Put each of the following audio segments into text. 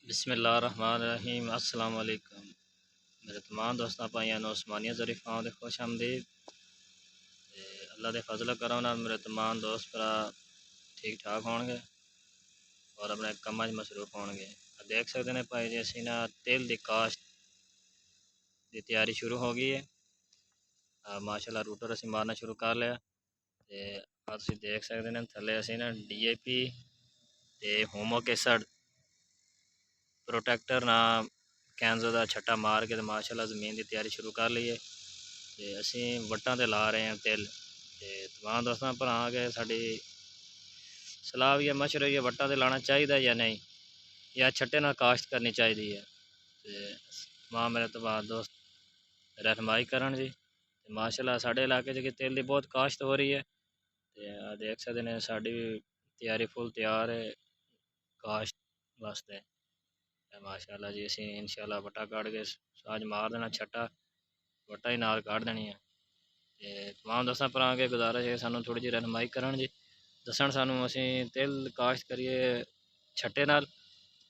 बिस्मिल्लाहिर्रहमानिर्रहीम अस्सलाम वालेकुम। मेरे तमाम दोस्तों भाइयों ਨੂੰ ਉਸਮਾਨੀਆ ਜ਼ਰੀਫਾਂ ਦੇ खुश आमदीद। ਤੇ ਅੱਲਾ ਦੇ ਫਜ਼ਲ ਕਰਮ ਨਾਲ ਮੇਰੇ तमाम ਦੋਸਤ ਭਰਾ ठीक ठाक ਹੋਣਗੇ और अपने ਕੰਮਾਂ 'ਚ ਮਸਰੂਫ ਹੋਣਗੇ। देख सकते हैं भाई जी ਅਸੀਂ ना तेल ਦੀ ਕਾਸ਼ਤ ਦੀ ਤਿਆਰੀ शुरू हो गई है। माशाल्लाह रूटर ਅਸੀਂ मारना शुरू कर लिया। ਤੇ ਤੁਸੀਂ देख सकते हैं थले ਅਸੀਂ ना DAP ਤੇ ਹੋਮੋ एसिड प्रोटेक्टर ना कैंजो का छट्टा मार के माशाल्लाह ज़मीन की तैयारी शुरू कर ली है। तो असी वट्टां ते ला रहे हैं तिल। तो तमाम दोस्तों भरा के साड़ी सलाह भी है मशवरा है वट्टां ते लाना चाहिए या नहीं या छट्टे ना काश्त करनी चाहिए है। तो तमाम मेरे तमाम दोस्त रहनुमाई करन जी। माशाल्लाह साढ़े इलाके च तिल की बहुत काश्त हो रही है। तो देख सकते हैं साड़ी तैयारी फुल तैयार है काश्त वास्ते। माशाल्लाह जी असी इंशाल्लाह वट्टा काट के साज मार देना छट्टा वट्टा ही नाल काट देनी है। तो तमाम दोस्तों भरा के गुजारिश है सानू थोड़ी जी रहनुमाई करन जी दसन सानू असी तिल काश्त करिए छट्टे नाल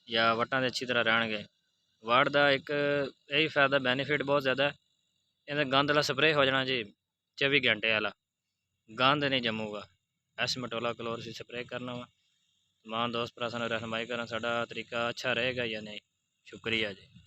या वट्टां दे अच्छी तरह रहणगे। वड़ का एक यही फायदा बेनीफिट बहुत ज़्यादा है। इन्हें गंद वाला स्प्रे हो जाना जी 24 घंटे वाला गंद नहीं जमूगा। एसमेटोला क्लोर से स्प्रे करना वा। तमाम दोस्त भरा सानू रहनुमाई करन साडा तरीका अच्छा रहेगा या नहीं। शुक्रिया जी।